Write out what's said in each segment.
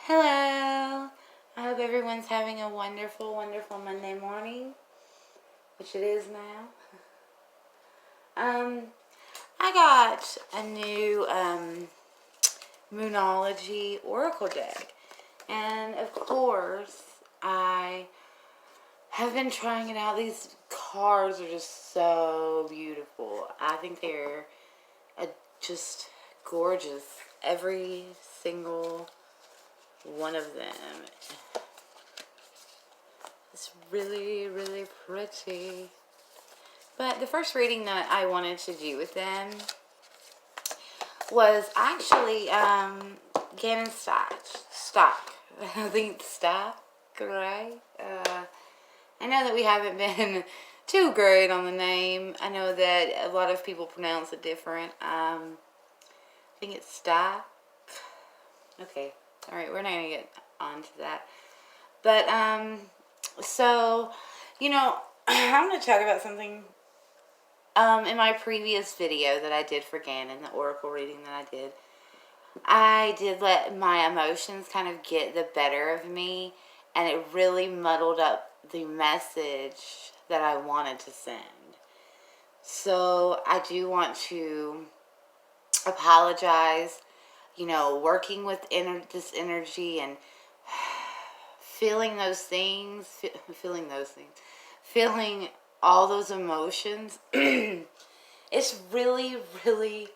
Hello. I hope everyone's having a wonderful, wonderful Monday morning, which it is now. I got a new Moonology Oracle deck, and of course, I have been trying it out. These cards are just so beautiful. I think they're just gorgeous. Every single one of them. It's really, really pretty. But the first reading that I wanted to do with them was actually Gannon stauch. I think stauch, right? I know that we haven't been too great on the name. I know that a lot of people pronounce it different. I think it's stauch. Okay. Alright, we're not going to get onto that. But, so, I'm going to talk about something in my previous video that I did for Gannon, the oracle reading that I did let my emotions kind of get the better of me, and it really muddled up the message that I wanted to send. So, I do want to apologize, working with this energy and feeling all those emotions. It's really, really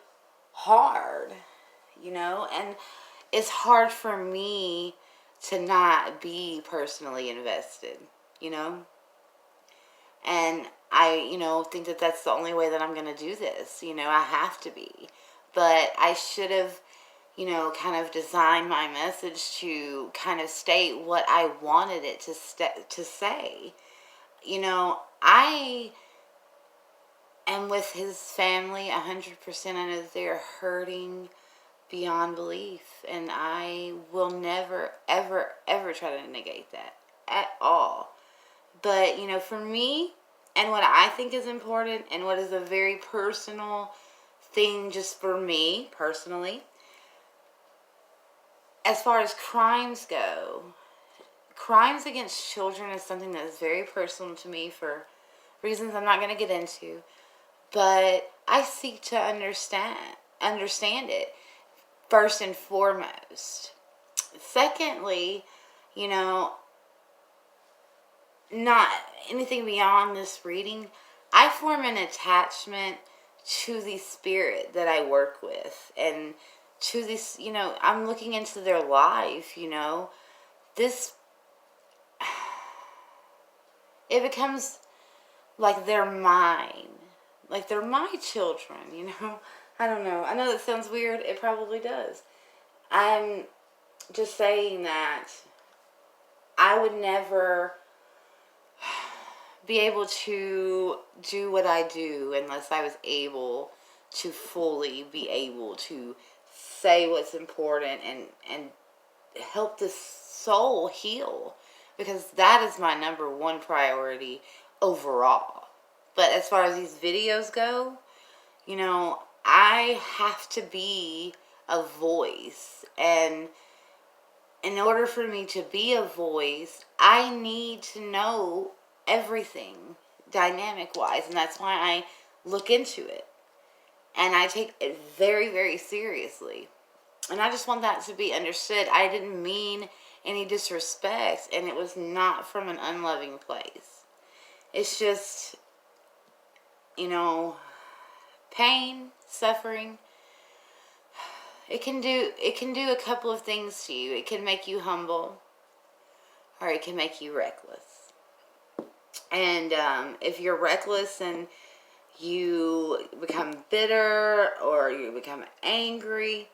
hard, and it's hard for me to not be personally invested, and I, think that that's the only way that I'm going to do this. I have to be. But I should have, kind of designed my message to kind of state what I wanted it to say. I am with his family 100%. I know that they are hurting beyond belief. And I will never, ever, ever try to negate that at all. But, for me, and what I think is important, and what is a very personal thing just for me personally, as far as crimes go, crimes against children is something that is very personal to me for reasons I'm not going to get into, but I seek to understand it first and foremost. Secondly, not anything beyond this reading, I form an attachment to the spirit that I work with, and to this, I'm looking into their life, this, it becomes like they're mine, like they're my children, I don't know, I know that sounds weird, it probably does. I'm just saying that I would never be able to do what I do unless I was able to fully be able to say what's important and help the soul heal, because that is my number one priority overall. But as far as these videos go, I have to be a voice, and in order for me to be a voice, I need to know everything dynamic wise, and that's why I look into it, and I take it very, very seriously, and I just want that to be understood. I didn't mean any disrespect, and it was not from an unloving place. It's just, pain, suffering. It can do a couple of things to you. It can make you humble, or it can make you reckless. And if you're reckless and you become bitter or you become angry,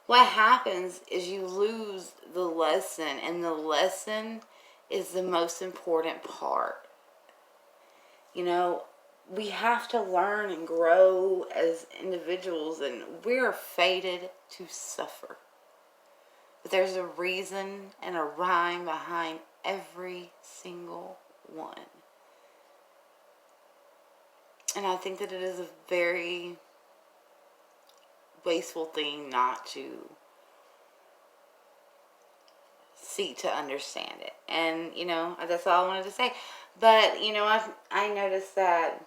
what happens is you lose the lesson, and the lesson is the most important part. We have to learn and grow as individuals, and we're fated to suffer. But there's a reason and a rhyme behind every single one. And I think that it is a very wasteful thing not to seek to understand it. And, that's all I wanted to say. But, I noticed that,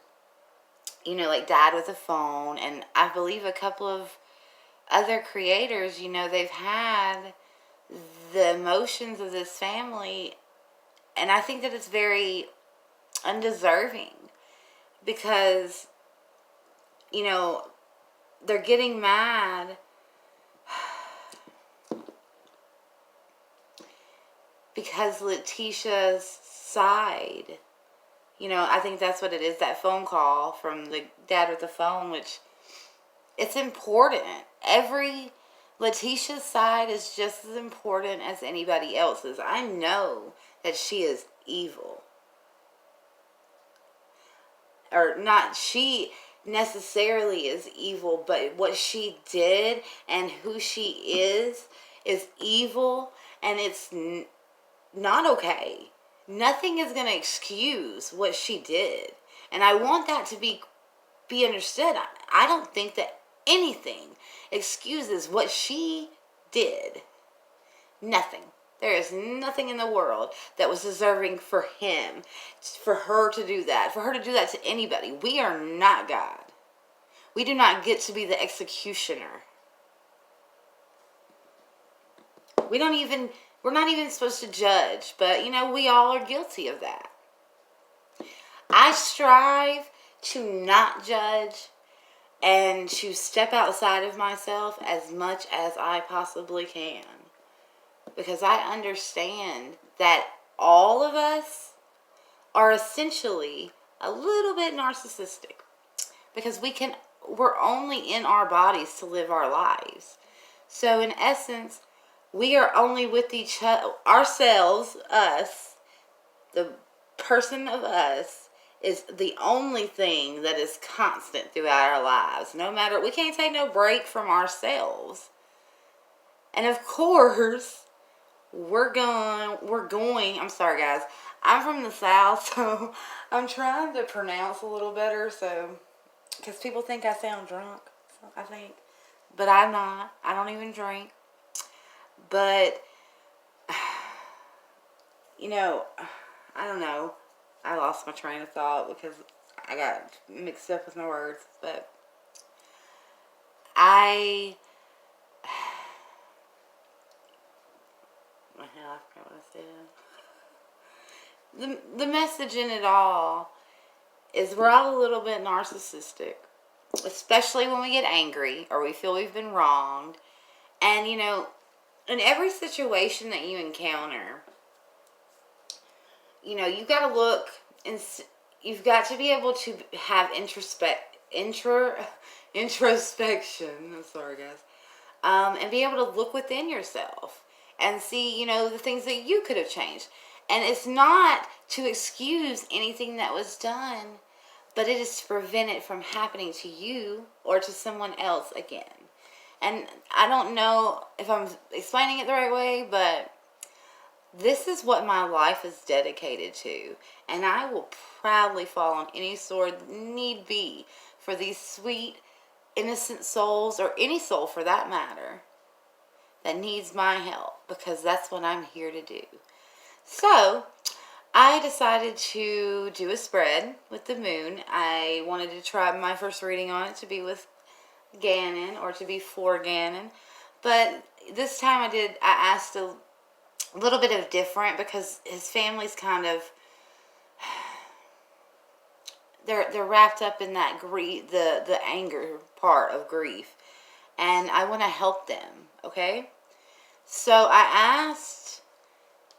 like Dad with a phone, and I believe a couple of other creators, they've had the emotions of this family, and I think that it's very undeserving because, they're getting mad because Letitia's side, I think that's what it is, that phone call from the dad with the phone, which it's important. Letitia's side is just as important as anybody else's. I know that she is evil. Or not she necessarily is evil, but what she did and who she is evil, and it's not okay. Nothing is going to excuse what she did. And I want that to be understood. I don't think that anything excuses what she did. Nothing. There is nothing in the world that was deserving for her to do that to anybody. We are not God. We do not get to be the executioner. We're not even supposed to judge, but we all are guilty of that. I strive to not judge and to step outside of myself as much as I possibly can. Because I understand that all of us are essentially a little bit narcissistic. Because we're only in our bodies to live our lives. So in essence, we are only with ourselves, us, the person of us, is the only thing that is constant throughout our lives. We can't take no break from ourselves. And of course, I'm sorry guys, I'm from the South, so I'm trying to pronounce a little better, because people think I sound drunk, I think. But I'm not. I don't even drink. But, I don't know. I lost my train of thought because I got mixed up with my words. But I forgot what I said. The message in it all is we're all a little bit narcissistic, especially when we get angry or we feel we've been wronged. And, in every situation that you encounter, you've got to look, and you've got to be able to have introspection. I'm sorry, guys. And be able to look within yourself and see, the things that you could have changed. And it's not to excuse anything that was done, but it is to prevent it from happening to you or to someone else again. And I don't know if I'm explaining it the right way, but this is what my life is dedicated to. And I will proudly fall on any sword need be for these sweet, innocent souls, or any soul for that matter, that needs my help, because that's what I'm here to do. So, I decided to do a spread with the moon. I wanted to try my first reading on it to be with Gannon, or to be for Gannon. But this time I asked a little bit of different, because his family's kind of, they're wrapped up in that grief, the anger part of grief. And I want to help them, okay? So I asked,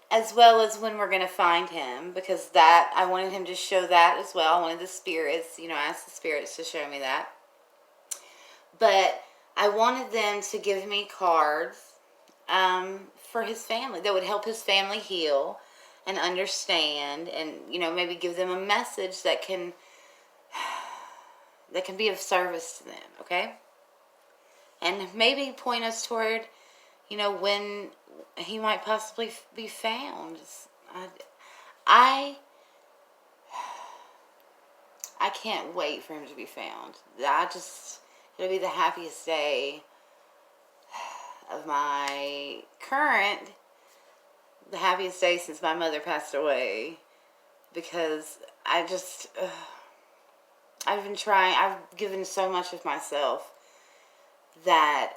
as well as when we're going to find him, because that, I wanted him to show that as well. I wanted the spirits, I asked the spirits to show me that. But I wanted them to give me cards for his family that would help his family heal and understand, and maybe give them a message that can be of service to them, okay? And maybe point us toward, when he might possibly be found. I can't wait for him to be found. It'll be the happiest day of my current the happiest day since my mother passed away, because I just, I've been trying, I've given so much of myself that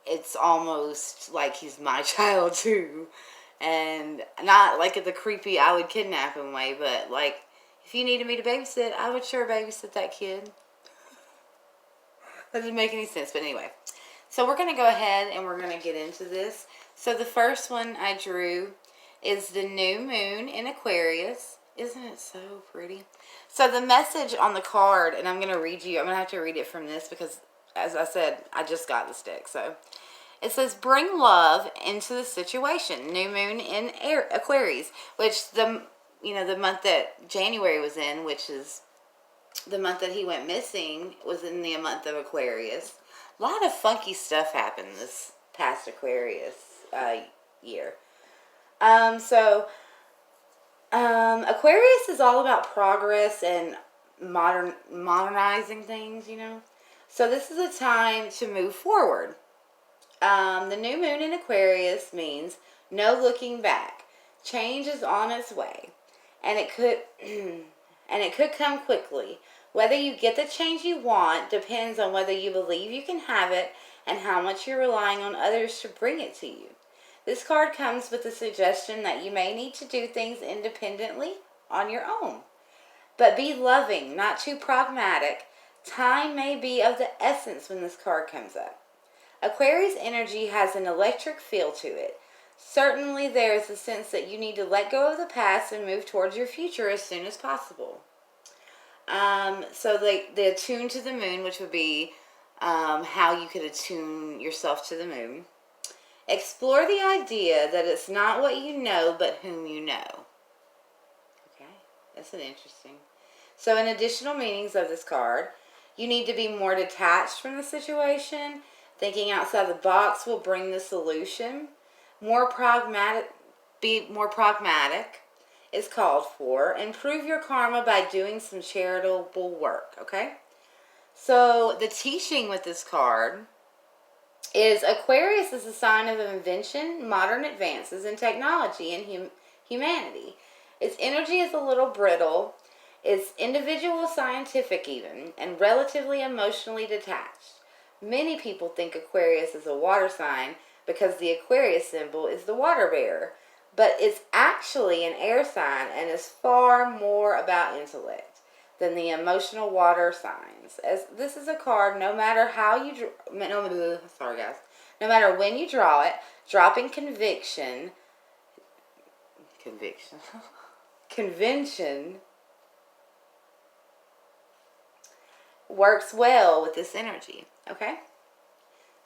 it's almost like he's my child too. And not like the creepy I would kidnap him way, but like if you needed me to babysit, I would sure babysit that kid. That didn't make any sense, but anyway. So we're going to go ahead and we're going to get into this. So the first one I drew is the new moon in Aquarius. Isn't it so pretty? So the message on the card, and I'm going to read you, I'm going to have to read it from this because, as I said, I just got this deck. So it says, bring love into the situation. New moon in Aquarius, which the month that January was in, which is the month that he went missing, was in the month of Aquarius. A lot of funky stuff happened this past Aquarius year. Aquarius is all about progress and modernizing things, So this is a time to move forward. The new moon in Aquarius means no looking back. Change is on its way, and it could come quickly. Whether you get the change you want depends on whether you believe you can have it and how much you're relying on others to bring it to you. This card comes with the suggestion that you may need to do things independently on your own. But be loving, not too pragmatic. Time may be of the essence when this card comes up. Aquarius energy has an electric feel to it. Certainly there is a sense that you need to let go of the past and move towards your future as soon as possible. So the attune to the moon, which would be how you could attune yourself to the moon. Explore the idea that it's not what you know, but whom you know. Okay, that's an interesting. So in additional meanings of this card, you need to be more detached from the situation. Thinking outside the box will bring the solution. Be more pragmatic is called for. Improve your karma by doing some charitable work, okay? So the teaching with this card is Aquarius is a sign of invention, modern advances in technology, and humanity. Its energy is a little brittle. It's individual, scientific even, and relatively emotionally detached. Many people think Aquarius is a water sign because the Aquarius symbol is the water bearer, but it's actually an air sign and is far more about intellect than the emotional water signs. As this is a card, no matter how you no matter when you draw it, dropping convention works well with this energy. Okay,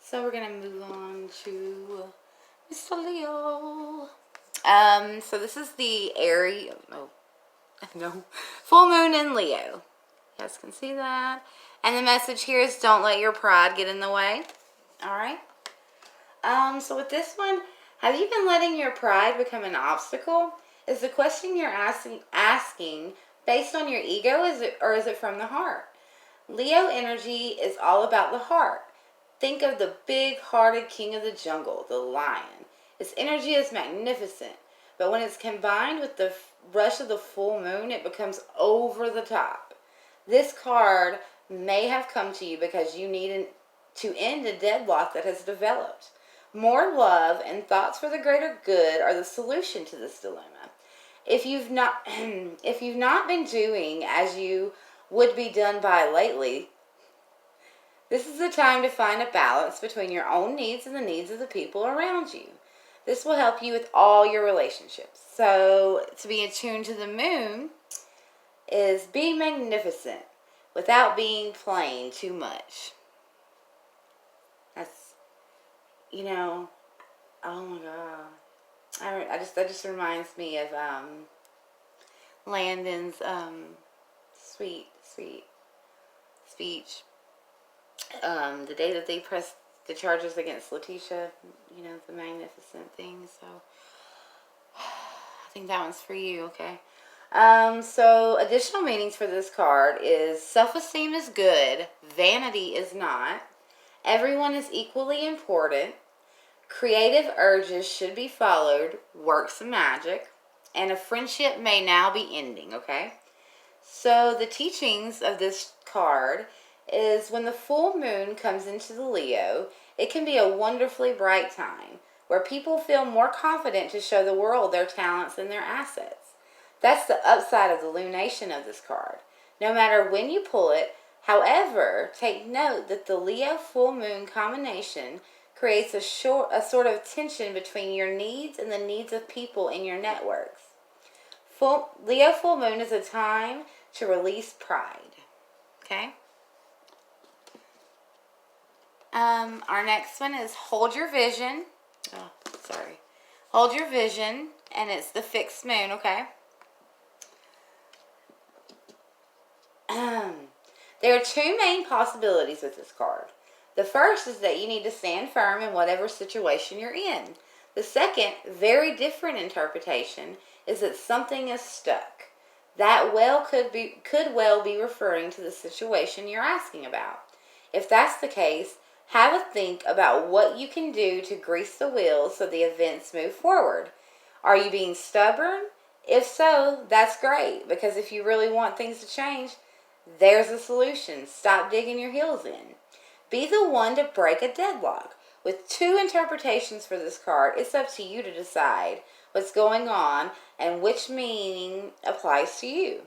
so we're gonna move on to Mr. Leo. So this is the full moon in Leo. You guys can see that. And the message here is don't let your pride get in the way. Alright. So with this one, have you been letting your pride become an obstacle? Is the question you're asking based on your ego, or is it from the heart? Leo energy is all about the heart. Think of the big-hearted king of the jungle, the lion. Its energy is magnificent, but when it's combined with the rush of the full moon, it becomes over the top. This card may have come to you because you need to end a deadlock that has developed. More love and thoughts for the greater good are the solution to this dilemma. If you've not been doing as you would be done by lately, this is the time to find a balance between your own needs and the needs of the people around you. This will help you with all your relationships. So, to be attuned to the moon is be magnificent without being plain too much. That's, oh my God. That just reminds me of Landon's sweet speech. The day that they pressed the charges against Letitia, the magnificent thing. So I think that one's for you, okay? So additional meanings for this card is self-esteem is good, vanity is not, everyone is equally important, Creative urges should be followed, works of magic, and a friendship may now be ending, okay? So the teachings of this card is when the full moon comes into the Leo, it can be a wonderfully bright time where people feel more confident to show the world their talents and their assets. That's the upside of the lunation of this card. No matter when you pull it, however, take note that the Leo full moon combination creates a sort of tension between your needs and the needs of people in your networks. Leo full moon is a time to release pride. Okay? Our next one is Hold Your Vision. Oh, sorry. Hold Your Vision, and it's the fixed moon, okay? There are two main possibilities with this card. The first is that you need to stand firm in whatever situation you're in. The second, very different interpretation is that something is stuck. That could well be referring to the situation you're asking about. If that's the case, have a think about what you can do to grease the wheels so the events move forward. Are you being stubborn? If so, that's great, because if you really want things to change, there's a solution. Stop digging your heels in. Be the one to break a deadlock. With two interpretations for this card, it's up to you to decide what's going on and which meaning applies to you.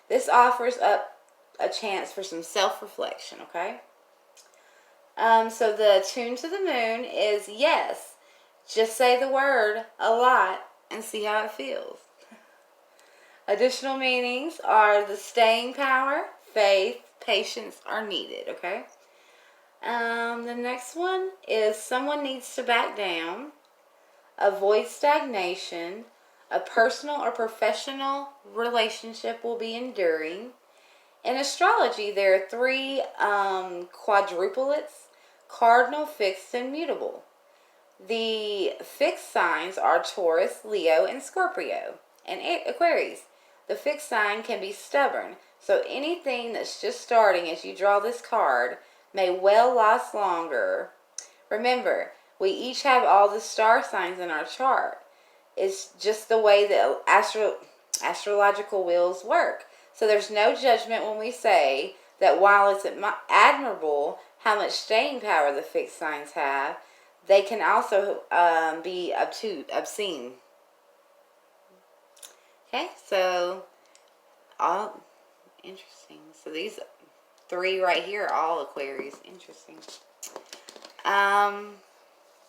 This offers up a chance for some self-reflection, okay? So the tune to the moon is yes. Just say the word a lot and see how it feels. Additional meanings are the staying power, faith, patience are needed, okay? The next one is someone needs to back down, avoid stagnation, a personal or professional relationship will be enduring. In astrology, there are three quadruplets: cardinal, fixed, and mutable. The fixed signs are Taurus, Leo, and Scorpio, and Aquarius. The fixed sign can be stubborn, so anything that's just starting as you draw this card may well last longer. Remember, we each have all the star signs in our chart. It's just the way that astrological wheels work. So there's no judgment when we say that while it's admirable how much staying power the fixed signs have, they can also be obscene. Okay, so all interesting. So these three right here are all Aquarius. Interesting.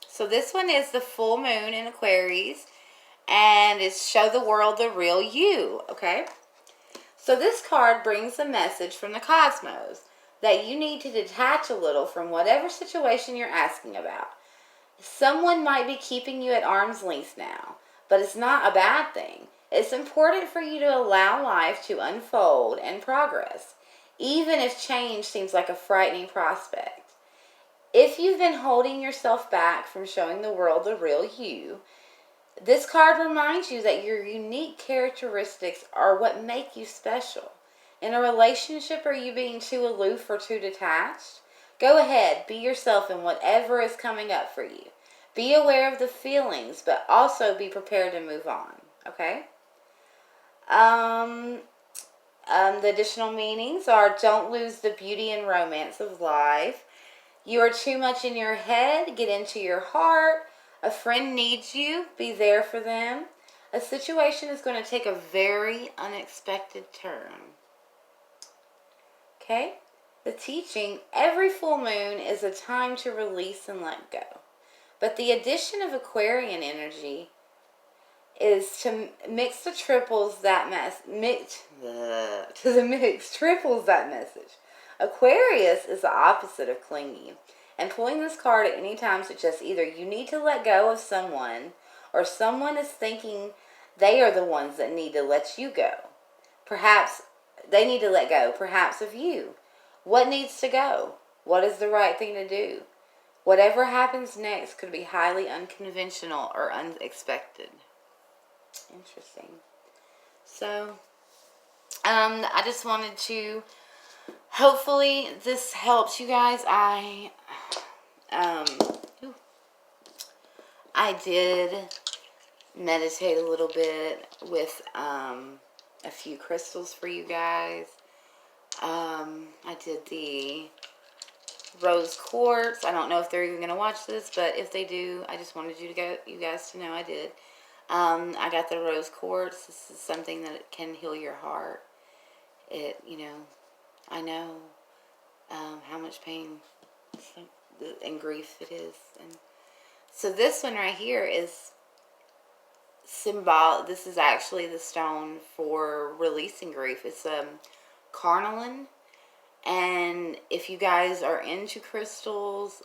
So this one is the full moon in Aquarius, and it's show the world the real you, okay? So this card brings a message from the cosmos that you need to detach a little from whatever situation you're asking about. Someone might be keeping you at arm's length now, but it's not a bad thing. It's important for you to allow life to unfold and progress, even if change seems like a frightening prospect. If you've been holding yourself back from showing the world the real you, this card reminds you that your unique characteristics are what make you special. In a relationship, are you being too aloof or too detached? Go ahead, be yourself in whatever is coming up for you. Be aware of the feelings, but also be prepared to move on, okay? The additional meanings are don't lose the beauty and romance of life. You are too much in your head. Get into your heart. A friend needs you. Be there for them. A situation is going to take a very unexpected turn. Okay? The teaching, every full moon is a time to release and let go. But the addition of Aquarian energy is to mix the triples that triples that message. Aquarius is the opposite of clingy, and pulling this card at any time suggests either you need to let go of someone, or someone is thinking they are the ones that need to let you go. Perhaps they need to let go, perhaps of you. What needs to go? What is the right thing to do? Whatever happens next could be highly unconventional or unexpected. Interesting. So, I just wanted to, hopefully this helps you guys. I did meditate a little bit with a few crystals for you guys. I did the rose quartz. I don't know if they're even going to watch this, but if they do, I just wanted you guys to know I did. I got the rose quartz. This is something that can heal your heart. It, I know how much pain and grief it is. And so this one right here is symbol. This is actually the stone for releasing grief. It's carnelian. And if you guys are into crystals,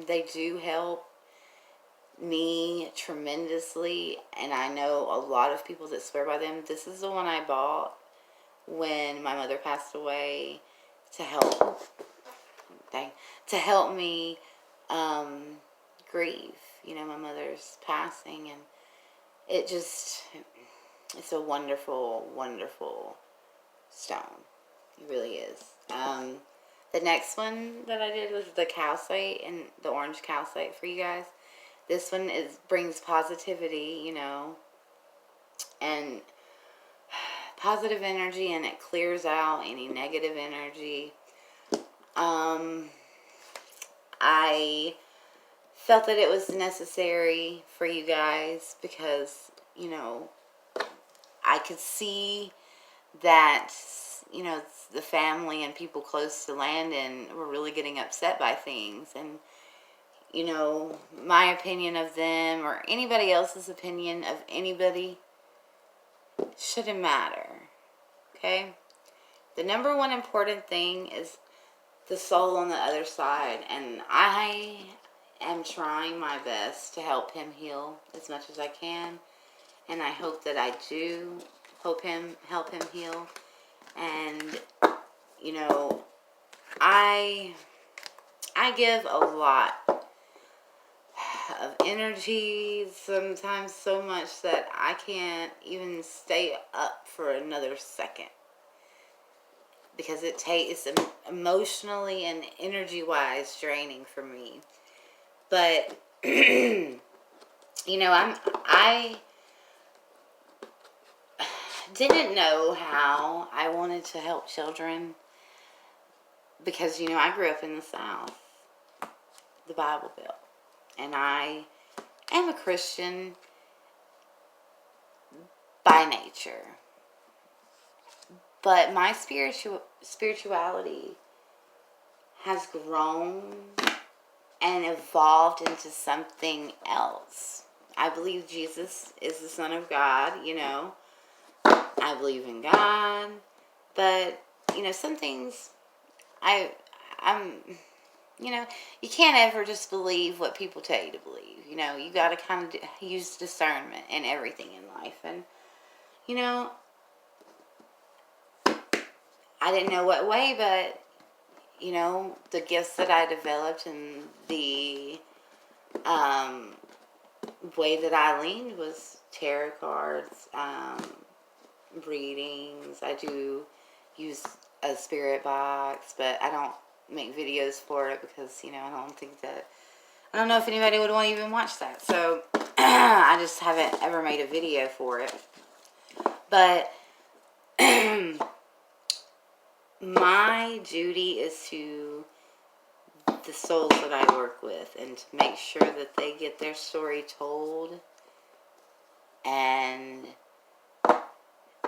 they do help me tremendously. And I know a lot of people that swear by them. This is the one I bought when my mother passed away to help me grieve, my mother's passing. And it's a wonderful, wonderful stone. It really is. The next one that I did was the calcite, and the orange calcite for you guys. This one brings positivity, and positive energy, and it clears out any negative energy. I felt that it was necessary for you guys because, I could see that, the family and people close to Landon were really getting upset by things. And, my opinion of them or anybody else's opinion of anybody shouldn't matter. Okay? The number one important thing is the soul on the other side. And I am trying my best to help him heal as much as I can. And I hope that I do help him heal. And, I give a lot of energy, sometimes so much that I can't even stay up for another second. Because it's emotionally and energy-wise draining for me. But, I didn't know how I wanted to help children because, I grew up in the South, the Bible Belt, and I am a Christian by nature, but my spirituality has grown and evolved into something else. I believe Jesus is the Son of God, I believe in God, but, some things you can't ever just believe what people tell you to believe. You got to kind of use discernment in everything in life. And, I didn't know what way, but, the gifts that I developed and the way that I leaned was tarot cards, readings. I do use a spirit box, but I don't make videos for it because, I don't know if anybody would want to even watch that. So, I just haven't ever made a video for it. But, my duty is to the souls that I work with and to make sure that they get their story told, and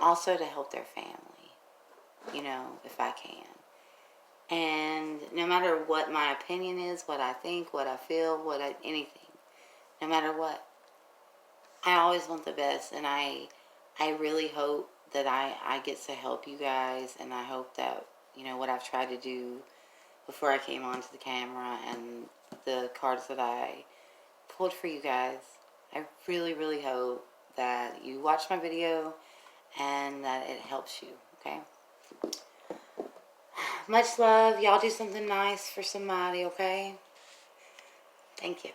also to help their family, if I can. And no matter what my opinion is, what I think, what I feel, anything, no matter what, I always want the best. And I really hope that I get to help you guys. And I hope that, what I've tried to do before I came onto the camera and the cards that I pulled for you guys, I really, really hope that you watch my video and that it helps you, okay? Much love. Y'all do something nice for somebody, okay? Thank you.